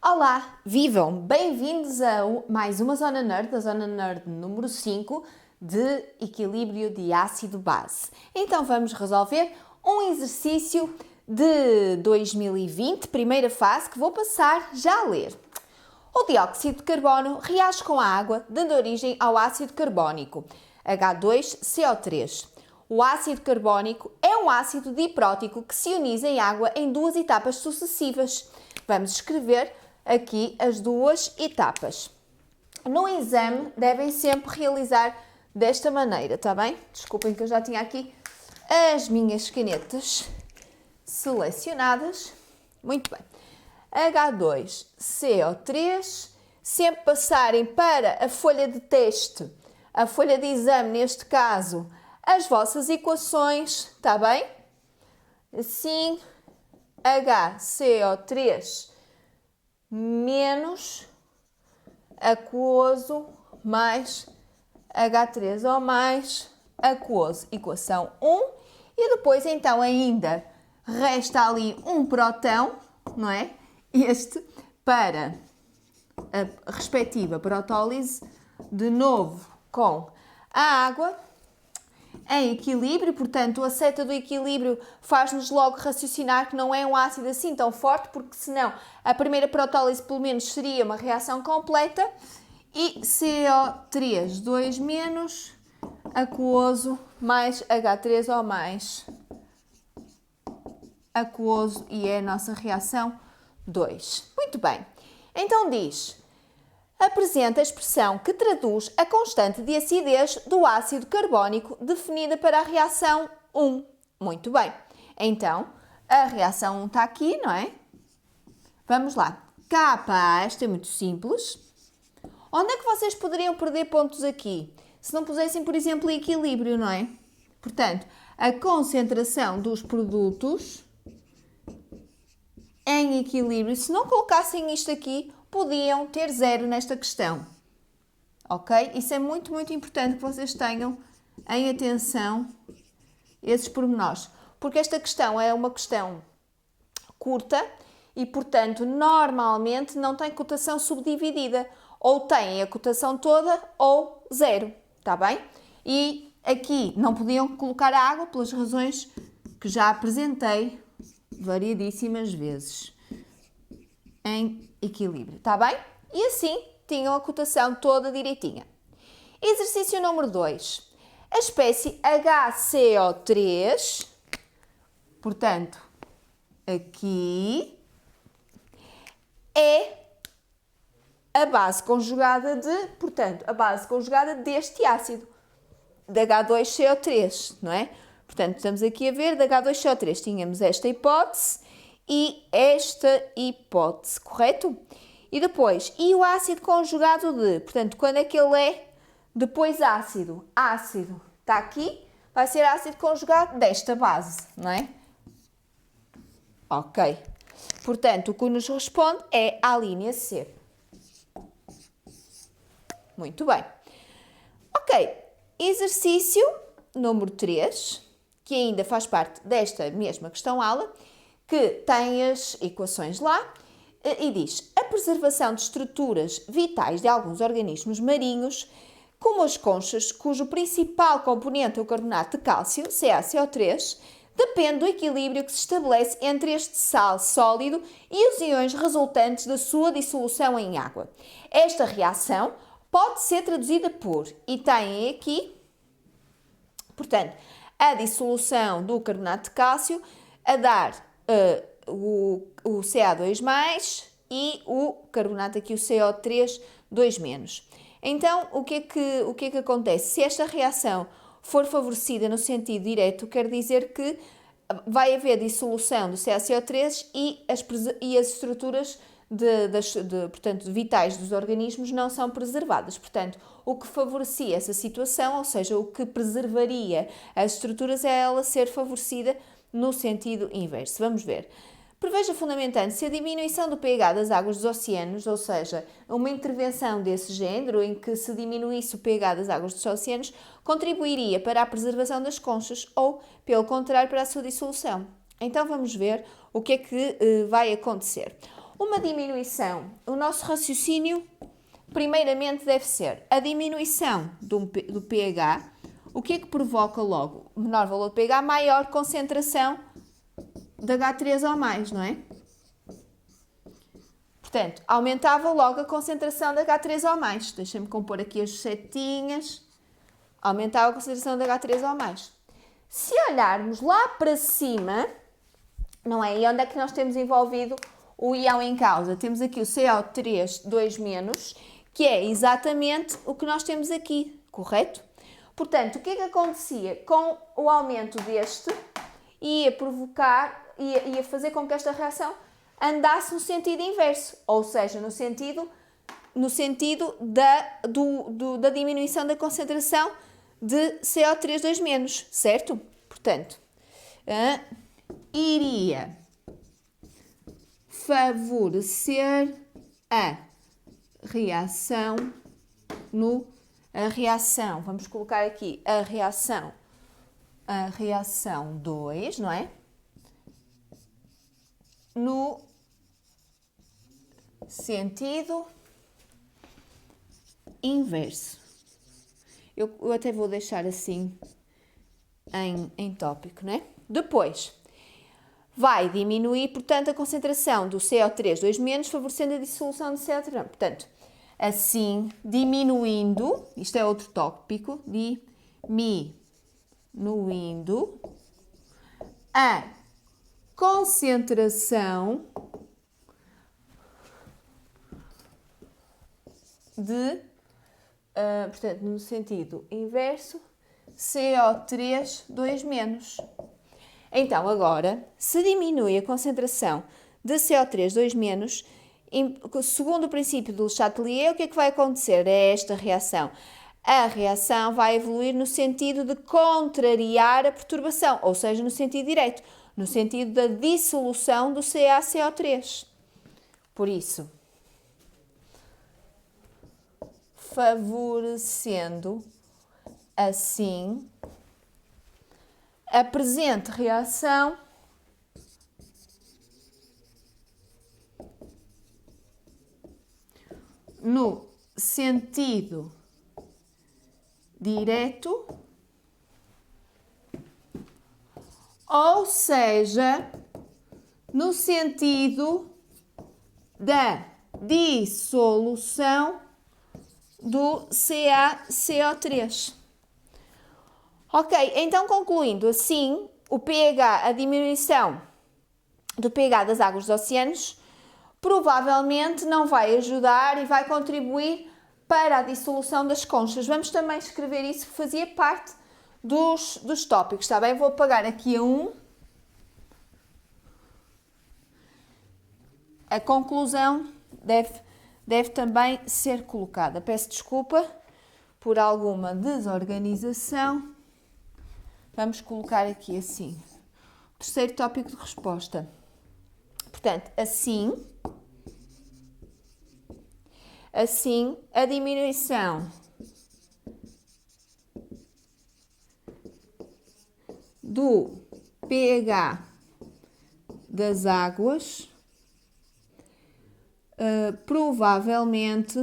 Olá, vivam! Bem-vindos a mais uma Zona Nerd, a Zona Nerd número 5 de equilíbrio de ácido-base. Então vamos resolver um exercício de 2020, primeira fase, que vou passar já a ler. O dióxido de carbono reage com a água, dando origem ao ácido carbónico, H2CO3. O ácido carbónico é um ácido diprótico que se ioniza em água em duas etapas sucessivas. Vamos escrever aqui as duas etapas. No exame devem sempre realizar desta maneira, tá bem? Desculpem que eu já tinha aqui as minhas canetas selecionadas. Muito bem. H2CO3, sempre passarem para a folha de teste, a folha de exame neste caso, as vossas equações, tá bem? Assim, HCO3 menos aquoso mais H3O mais aquoso, equação 1. E depois então ainda resta ali um próton, não é? Este para a respectiva protólise, de novo com a água em equilíbrio, portanto a seta do equilíbrio faz-nos logo raciocinar que não é um ácido assim tão forte, porque senão a primeira protólise pelo menos seria uma reação completa. E CO3, 2 menos, aquoso mais H3O mais aquoso, e é a nossa reação 2. Muito bem, então diz: apresenta a expressão que traduz a constante de acidez do ácido carbónico definida para a reação 1. Muito bem. Então, a reação 1 está aqui, não é? Vamos lá. KA, esta é muito simples. Onde é que vocês poderiam perder pontos aqui? Se não pusessem, por exemplo, equilíbrio, não é? Portanto, a concentração dos produtos em equilíbrio, se não colocassem isto aqui, podiam ter 0 nesta questão, ok? Isso é muito, muito importante que vocês tenham em atenção esses pormenores, porque esta questão é uma questão curta e, portanto, normalmente não tem cotação subdividida, ou tem a cotação toda ou 0, tá bem? E aqui não podiam colocar a água pelas razões que já apresentei variedíssimas vezes em equilíbrio, tá bem? E assim tinham a cotação toda direitinha. Exercício número 2. A espécie HCO3, portanto, aqui é a base conjugada deste ácido, de H2CO3, não é? Portanto, estamos aqui a ver, de H2CO3 tínhamos esta hipótese e esta hipótese, correto? E depois, e o ácido conjugado de? Portanto, quando é que ele é depois ácido? Ácido está aqui, vai ser ácido conjugado desta base, não é? Ok. Portanto, o que nos responde é a linha C. Muito bem. Ok. Exercício número 3, que ainda faz parte desta mesma questão-aula, que tem as equações lá, e diz: a preservação de estruturas vitais de alguns organismos marinhos, como as conchas, cujo principal componente é o carbonato de cálcio, CaCO3, depende do equilíbrio que se estabelece entre este sal sólido e os íons resultantes da sua dissolução em água. Esta reação pode ser traduzida por, e tem aqui, portanto, a dissolução do carbonato de cálcio a dar o Ca2+, e o carbonato aqui, o CO3, 2-. Então, o que é que acontece? Se esta reação for favorecida no sentido direto, quer dizer que vai haver dissolução do CaCO3 e as estruturas portanto, vitais dos organismos não são preservadas. Portanto, o que favorecia essa situação, ou seja, o que preservaria as estruturas, é ela ser favorecida no sentido inverso. Vamos ver. Preveja fundamentando-se a diminuição do pH das águas dos oceanos, ou seja, uma intervenção desse género em que se diminuísse o pH das águas dos oceanos, contribuiria para a preservação das conchas ou, pelo contrário, para a sua dissolução. Então vamos ver o que é que vai acontecer. Uma diminuição, o nosso raciocínio primeiramente deve ser a diminuição do pH. O que é que provoca logo? Menor valor de pH, maior concentração de H3O+, não é? Portanto, aumentava logo a concentração de H3O+. Deixem-me compor aqui as setinhas. Aumentava a concentração de H3O+. Se olharmos lá para cima, não é? E onde é que nós temos envolvido o íon em causa? Temos aqui o CO3 2-, que é exatamente o que nós temos aqui, correto? Portanto, o que é que acontecia? Com o aumento deste, ia fazer com que esta reação andasse no sentido inverso, ou seja, no sentido da diminuição da concentração de CO3 2-, certo? Portanto, iria favorecer a reação vamos colocar aqui a reação 2, não é? No sentido inverso. Eu até vou deixar assim em tópico, não é? Depois, vai diminuir, portanto, a concentração do CO3 2-, favorecendo a dissolução de CO3. Portanto, assim, diminuindo, isto é outro tópico, diminuindo a concentração de, portanto, no sentido inverso, CO3 2-. Então, agora, se diminui a concentração de CO3 2-, segundo o princípio do Le Chatelier, o que é que vai acontecer? É esta reação. A reação vai evoluir no sentido de contrariar a perturbação, ou seja, no sentido direto, no sentido da dissolução do CaCO3. Por isso, favorecendo assim a presente reação no sentido direto, ou seja, no sentido da dissolução do CaCO3. Ok, então concluindo assim, o pH, a diminuição do pH das águas dos oceanos provavelmente não vai ajudar e vai contribuir para a dissolução das conchas. Vamos também escrever isso que fazia parte dos tópicos, está bem? Vou apagar aqui a 1. A conclusão deve também ser colocada. Peço desculpa por alguma desorganização. Vamos colocar aqui assim. Terceiro tópico de resposta. Portanto, assim, a diminuição do pH das águas provavelmente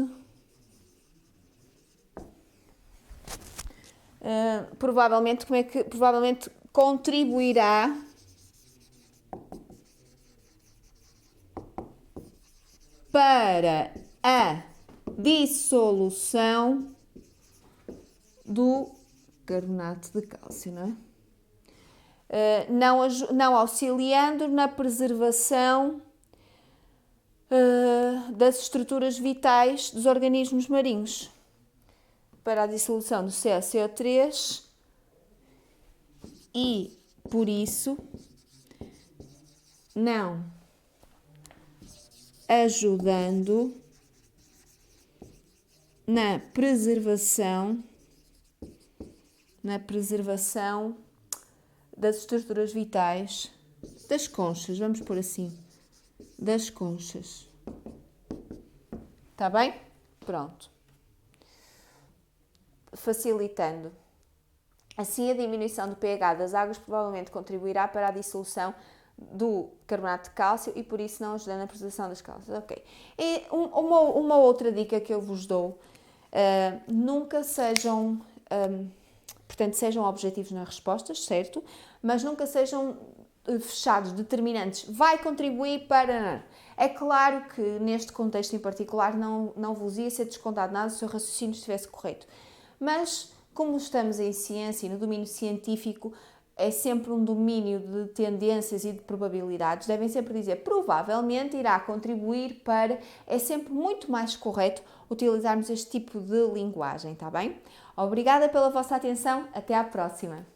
contribuirá para a dissolução do carbonato de cálcio, não é? Não auxiliando na preservação das estruturas vitais dos organismos marinhos, para a dissolução do CaCO3 e, por isso, não ajudando na preservação das estruturas vitais das conchas, vamos pôr assim, das conchas. Está bem? Pronto. Facilitando. Assim, a diminuição do pH das águas provavelmente contribuirá para a dissolução do carbonato de cálcio e por isso não ajuda na preservação das cálcias. Ok. E uma outra dica que eu vos dou, nunca sejam, portanto, sejam objetivos nas respostas, certo? Mas nunca sejam fechados, determinantes. Vai contribuir para... É claro que neste contexto em particular não vos ia ser descontado nada se o seu raciocínio estivesse correto. Mas, como estamos em ciência e no domínio científico, é sempre um domínio de tendências e de probabilidades. Devem sempre dizer, provavelmente irá contribuir para... É sempre muito mais correto utilizarmos este tipo de linguagem, está bem? Obrigada pela vossa atenção. Até à próxima!